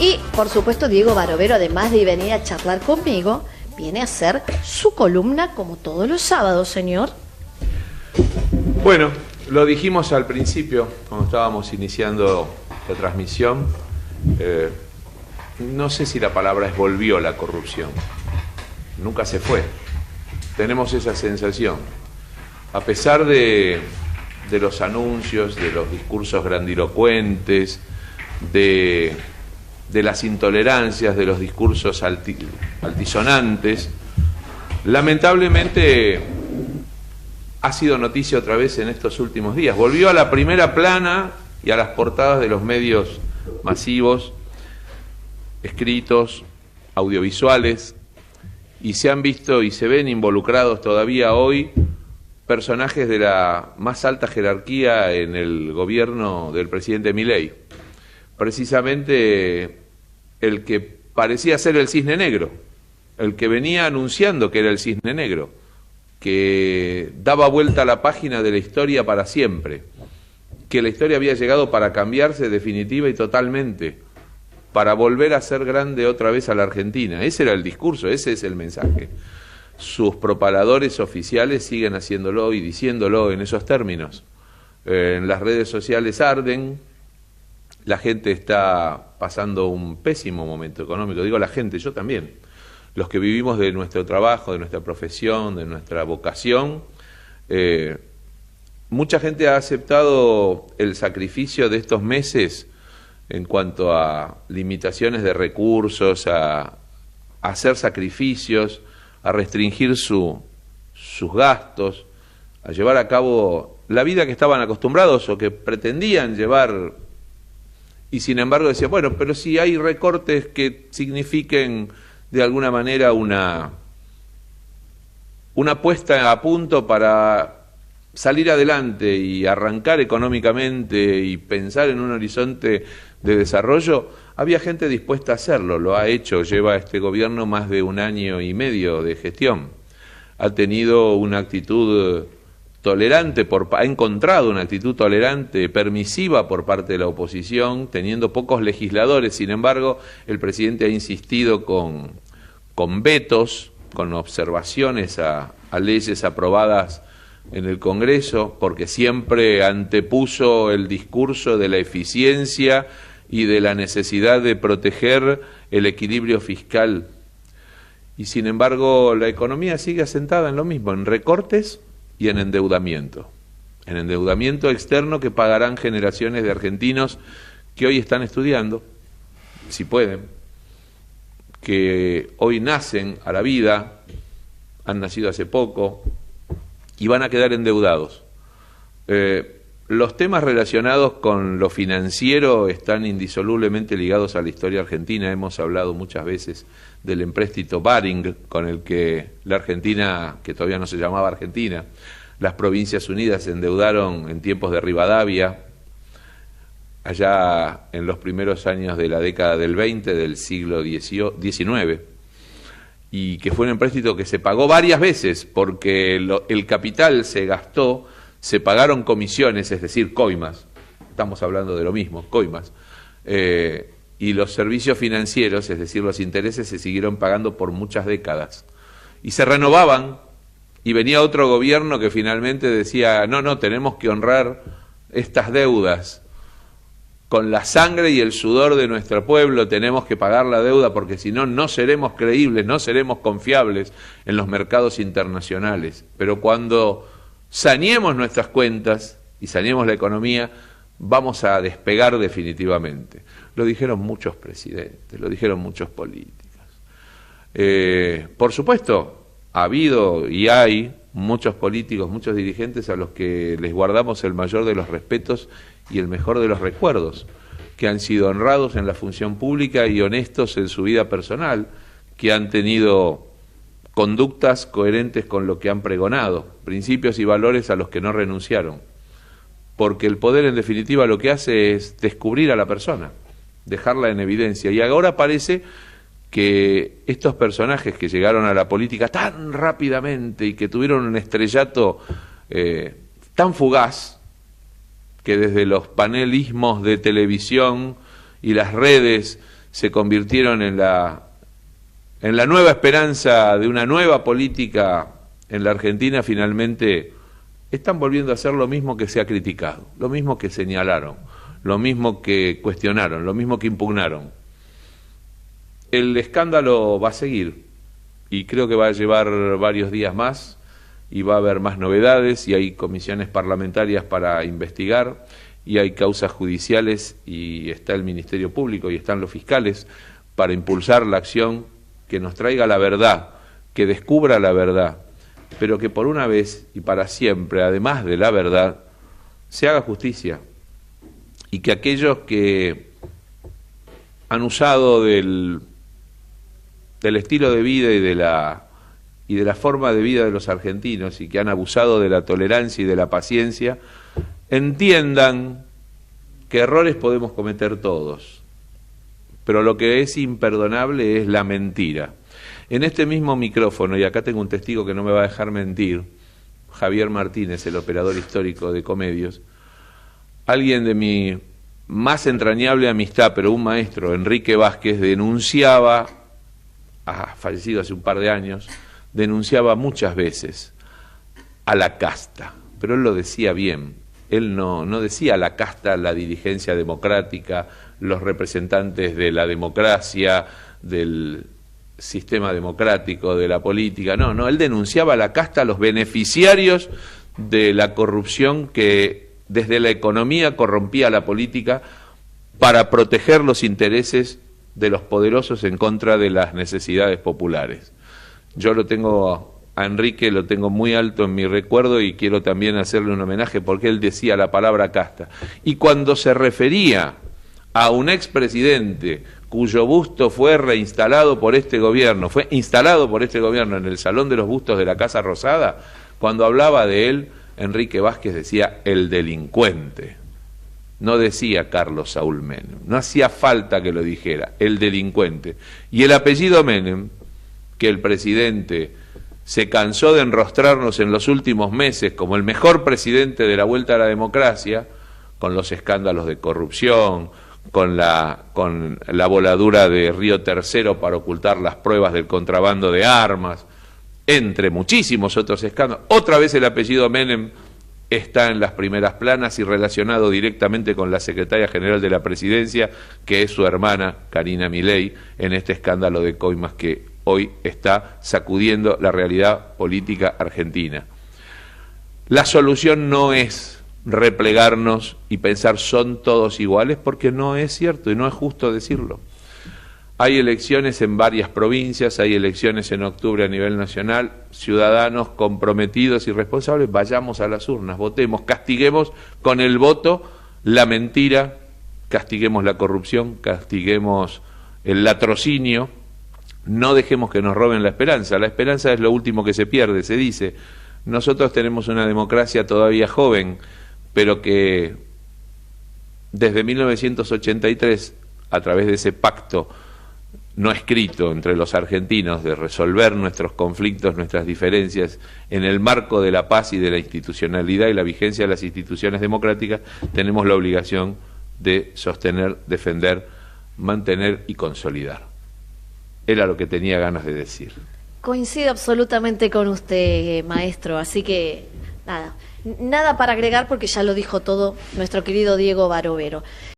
Y, por supuesto, Diego Barovero, además de venir a charlar conmigo, viene a hacer su columna como todos los sábados, señor. Bueno, lo dijimos al principio, cuando estábamos iniciando la transmisión. No sé si la palabra es volvió la corrupción. Nunca se fue. Tenemos esa sensación. A pesar de los anuncios, de los discursos grandilocuentes, de las intolerancias, de los discursos altisonantes, lamentablemente ha sido noticia otra vez en estos últimos días. Volvió a la primera plana y a las portadas de los medios masivos, escritos, audiovisuales, y se han visto y se ven involucrados todavía hoy personajes de la más alta jerarquía en el gobierno del presidente Milei. Precisamente el que parecía ser el cisne negro, el que venía anunciando que era el cisne negro, que daba vuelta a la página de la historia para siempre, que la historia había llegado para cambiarse definitiva y totalmente, para volver a ser grande otra vez a la Argentina. Ese era el discurso, ese es el mensaje. Sus propaladores oficiales siguen haciéndolo y diciéndolo en esos términos. En las redes sociales arden, la gente está pasando un pésimo momento económico. Digo la gente, yo también. Los que vivimos de nuestro trabajo, de nuestra profesión, de nuestra vocación, mucha gente ha aceptado el sacrificio de estos meses en cuanto a limitaciones de recursos, a hacer sacrificios, a restringir sus gastos, a llevar a cabo la vida que estaban acostumbrados o que pretendían llevar, y sin embargo decían, bueno, pero si hay recortes que signifiquen de alguna manera una puesta a punto para salir adelante y arrancar económicamente y pensar en un horizonte de desarrollo, había gente dispuesta a hacerlo. Lo ha hecho, lleva este gobierno más de 1 año y medio de gestión. Ha tenido una actitud tolerante, ha encontrado una actitud tolerante, permisiva por parte de la oposición, teniendo pocos legisladores. Sin embargo, el presidente ha insistido con vetos, con observaciones a leyes aprobadas en el Congreso, porque siempre antepuso el discurso de la eficiencia y de la necesidad de proteger el equilibrio fiscal. Y sin embargo, la economía sigue asentada en lo mismo, en recortes y en endeudamiento externo que pagarán generaciones de argentinos que hoy están estudiando, si pueden, que hoy nacen a la vida, han nacido hace poco y van a quedar endeudados. Los temas relacionados con lo financiero están indisolublemente ligados a la historia argentina. Hemos hablado muchas veces del empréstito Baring, con el que la Argentina, que todavía no se llamaba Argentina, las Provincias Unidas se endeudaron en tiempos de Rivadavia, allá en los primeros años de la década del 20 del siglo XIX, y que fue un empréstito que se pagó varias veces porque el capital se gastó, se pagaron comisiones, es decir, coimas, estamos hablando de lo mismo, coimas, y los servicios financieros, es decir, los intereses, se siguieron pagando por muchas décadas. Y se renovaban, y venía otro gobierno que finalmente decía, no, tenemos que honrar estas deudas. Con la sangre y el sudor de nuestro pueblo tenemos que pagar la deuda, porque si no, no seremos creíbles, no seremos confiables en los mercados internacionales. Pero cuando saneemos nuestras cuentas y saneemos la economía, vamos a despegar definitivamente. Lo dijeron muchos presidentes, lo dijeron muchos políticos. Por supuesto, ha habido y hay muchos políticos, muchos dirigentes a los que les guardamos el mayor de los respetos y el mejor de los recuerdos, que han sido honrados en la función pública y honestos en su vida personal, que han tenido conductas coherentes con lo que han pregonado, principios y valores a los que no renunciaron, porque el poder en definitiva lo que hace es descubrir a la persona, dejarla en evidencia, y ahora parece que estos personajes que llegaron a la política tan rápidamente y que tuvieron un estrellato tan fugaz, que desde los panelismos de televisión y las redes se convirtieron en la nueva esperanza de una nueva política en la Argentina, finalmente están volviendo a hacer lo mismo que se ha criticado, lo mismo que señalaron, lo mismo que cuestionaron, lo mismo que impugnaron. El escándalo va a seguir y creo que va a llevar varios días más y va a haber más novedades y hay comisiones parlamentarias para investigar y hay causas judiciales y está el Ministerio Público y están los fiscales para impulsar la acción que nos traiga la verdad, que descubra la verdad, pero que por una vez y para siempre, además de la verdad, se haga justicia y que aquellos que han usado del estilo de vida y de la forma de vida de los argentinos y que han abusado de la tolerancia y de la paciencia, entiendan que errores podemos cometer todos, pero lo que es imperdonable es la mentira. En este mismo micrófono, y acá tengo un testigo que no me va a dejar mentir, Javier Martínez, el operador histórico de Comedios, alguien de mi más entrañable amistad, pero un maestro, Enrique Vázquez, denunciaba, fallecido hace un par de años, denunciaba muchas veces a la casta, pero él lo decía bien, él no decía la casta, la dirigencia democrática, los representantes de la democracia, del sistema democrático, de la política, no, él denunciaba a la casta, a los beneficiarios de la corrupción que desde la economía corrompía a la política para proteger los intereses de los poderosos en contra de las necesidades populares. Yo lo tengo, a Enrique lo tengo muy alto en mi recuerdo y quiero también hacerle un homenaje porque él decía la palabra casta. Y cuando se refería a un expresidente cuyo busto fue reinstalado por este gobierno, fue instalado por este gobierno en el Salón de los Bustos de la Casa Rosada, cuando hablaba de él, Enrique Vázquez decía el delincuente. No decía Carlos Saúl Menem, no hacía falta que lo dijera, el delincuente. Y el apellido Menem, que el presidente se cansó de enrostrarnos en los últimos meses como el mejor presidente de la vuelta a la democracia, con los escándalos de corrupción, con la voladura de Río Tercero para ocultar las pruebas del contrabando de armas, entre muchísimos otros escándalos. Otra vez el apellido Menem está en las primeras planas y relacionado directamente con la secretaria general de la presidencia, que es su hermana, Karina Milei, en este escándalo de coimas que hoy está sacudiendo la realidad política argentina. La solución no es replegarnos y pensar son todos iguales, porque no es cierto y no es justo decirlo. Hay elecciones en varias provincias, hay elecciones en octubre a nivel nacional, ciudadanos comprometidos y responsables, vayamos a las urnas, votemos, castiguemos con el voto la mentira, castiguemos la corrupción, castiguemos el latrocinio, no dejemos que nos roben la esperanza es lo último que se pierde, se dice. Nosotros tenemos una democracia todavía joven, pero que desde 1983, a través de ese pacto no escrito entre los argentinos de resolver nuestros conflictos, nuestras diferencias, en el marco de la paz y de la institucionalidad y la vigencia de las instituciones democráticas, tenemos la obligación de sostener, defender, mantener y consolidar. Era lo que tenía ganas de decir. Coincido absolutamente con usted, maestro, así que nada para agregar porque ya lo dijo todo nuestro querido Diego Barovero.